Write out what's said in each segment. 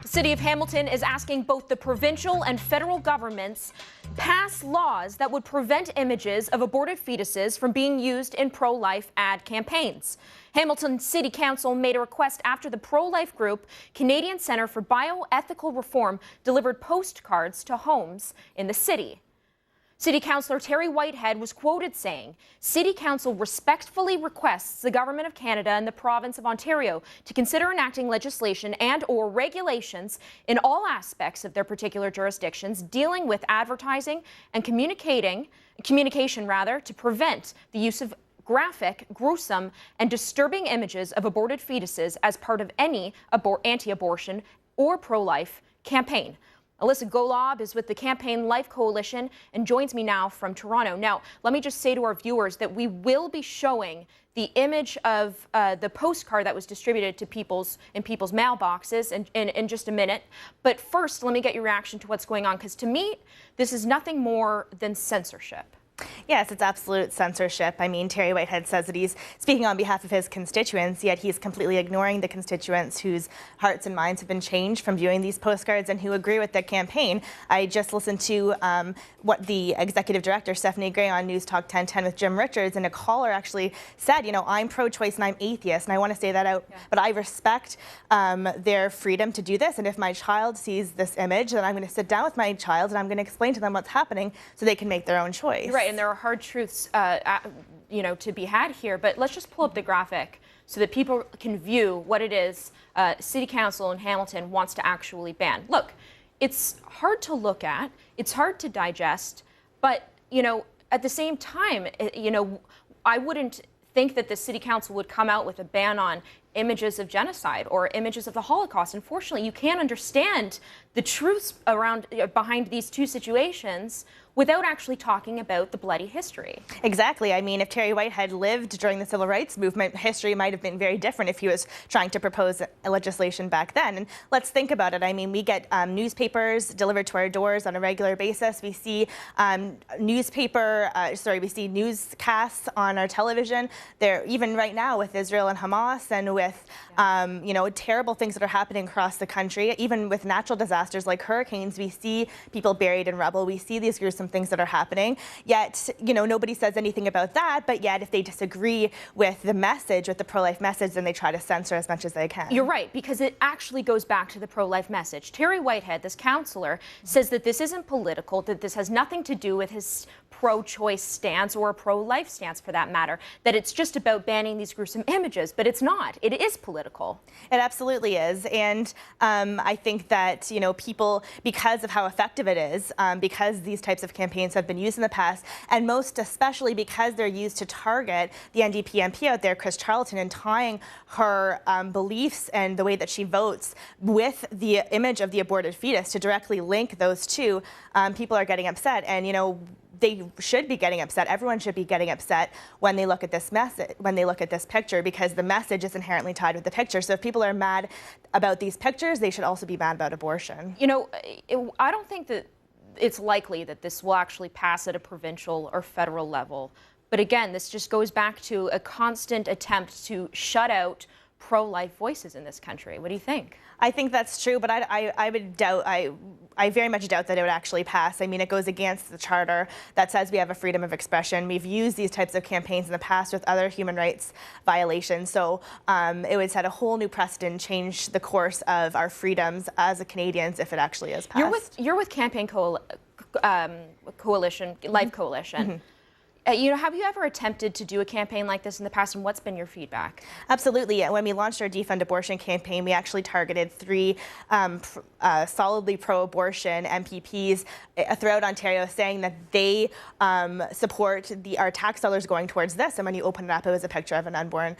City of Hamilton is asking both the provincial and federal governments pass laws that would prevent images of aborted fetuses from being used in pro-life ad campaigns. Hamilton City Council made a request after the pro-life group Canadian Centre for Bioethical Reform delivered postcards to homes in the city. City Councillor Terry Whitehead was quoted saying, "City Council respectfully requests the Government of Canada and the Province of Ontario to consider enacting legislation and/or regulations in all aspects of their particular jurisdictions dealing with advertising and communication to prevent the use of graphic, gruesome, and disturbing images of aborted fetuses as part of any anti-abortion or pro-life campaign." Alyssa Golob is with the Campaign Life Coalition and joins me now from Toronto. Now, let me just say to our viewers that we will be showing the image of the postcard that was distributed to people's mailboxes in just a minute. But first, let me get your reaction to what's going on, because to me, this is nothing more than censorship. Yes, it's absolute censorship. I mean, Terry Whitehead says that he's speaking on behalf of his constituents, yet he's completely ignoring the constituents whose hearts and minds have been changed from viewing these postcards and who agree with the campaign. I just listened to what the executive director, Stephanie Gray, on News Talk 1010 with Jim Richards, and a caller actually said, you know, I'm pro-choice and I'm atheist, and I want to say that out, but I respect their freedom to do this, and if my child sees this image, then I'm going to sit down with my child and I'm going to explain to them what's happening so they can make their own choice. You're right. And there are hard truths, to be had here. But let's just pull up the graphic so that people can view what it is City Council in Hamilton wants to actually ban. Look, it's hard to look at, it's hard to digest, but at the same time, I wouldn't think that the City Council would come out with a ban on images of genocide or images of the Holocaust. Unfortunately, you can't understand the truths behind these two situations without actually talking about the bloody history. Exactly. I mean, if Terry Whitehead lived during the Civil Rights Movement, history might have been very different if he was trying to propose a legislation back then. And let's think about it. I mean, we get newspapers delivered to our doors on a regular basis. We see we see newscasts on our television. There, even right now with Israel and Hamas and with terrible things that are happening across the country, even with natural disasters like hurricanes, we see people buried in rubble. We see these gruesome things that are happening. Yet, nobody says anything about that. But yet, if they disagree with the message, with the pro-life message, then they try to censor as much as they can. You're right, because it actually goes back to the pro-life message. Terry Whitehead, this counselor, says that this isn't political, that this has nothing to do with his pro-choice stance or a pro-life stance for that matter, that it's just about banning these gruesome images, but it's not. It is political. It absolutely is. And I think that, people, because of how effective it is, because these types of campaigns have been used in the past, and most especially because they're used to target the NDP MP out there, Chris Charlton, and tying her beliefs and the way that she votes with the image of the aborted fetus to directly link those two, people are getting upset. And, they should be getting upset. Everyone should be getting upset when they look at this message, when they look at this picture, because the message is inherently tied with the picture. So if people are mad about these pictures, they should also be mad about abortion. I don't think that it's likely that this will actually pass at a provincial or federal level. But again, this just goes back to a constant attempt to shut out pro-life voices in this country. What do you think? I think that's true, but I very much doubt that it would actually pass. I mean, it goes against the charter that says we have a freedom of expression. We've used these types of campaigns in the past with other human rights violations. So it would set a whole new precedent, change the course of our freedoms as a Canadians if it actually is passed. You're with Campaign Coalition, Life Coalition. Mm-hmm. Have you ever attempted to do a campaign like this in the past, and what's been your feedback? Absolutely. When we launched our Defund Abortion campaign, we actually targeted 3 solidly pro-abortion MPPs throughout Ontario, saying that they support our tax dollars going towards this. And when you open it up, it was a picture of an an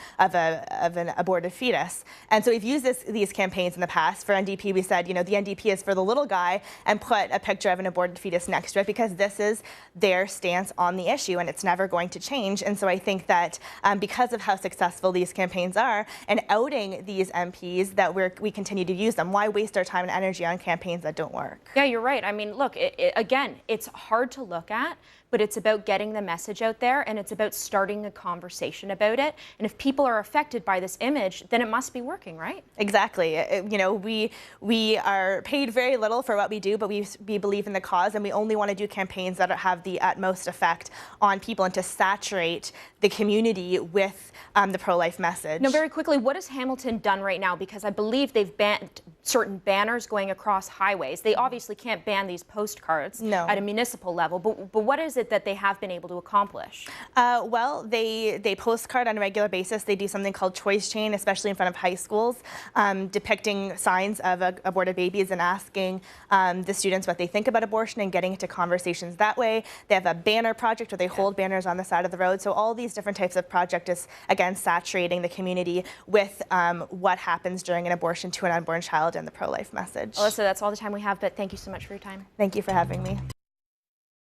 aborted fetus. And so we've used these campaigns in the past. For NDP, we said, the NDP is for the little guy, and put a picture of an aborted fetus next to it, because this is their stance on the issue, and it's never going to change. And so I think that because of how successful these campaigns are, and outing these MPs, that we continue to use them. Why waste our time and energy on campaigns that don't work? Yeah, you're right. I mean, look, again, it's hard to look at but it's about getting the message out there, and it's about starting a conversation about it. And if people are affected by this image, then it must be working, right? Exactly. You know, we are paid very little for what we do, but we believe in the cause, and we only want to do campaigns that have the utmost effect on people and to saturate the community with the pro-life message. Now, very quickly, what has Hamilton done right now? Because I believe they've banned certain banners going across highways. They obviously can't ban these postcards at a municipal level, but what is it that they have been able to accomplish? Well, they postcard on a regular basis. They do something called choice chain, especially in front of high schools, depicting signs of aborted babies and asking the students what they think about abortion and getting into conversations that way. They have a banner project where they hold banners on the side of the road. So all these different types of projects is, again, saturating the community with what happens during an abortion to an unborn child and the pro-life message. Alyssa, that's all the time we have, but thank you so much for your time. Thank you for having me.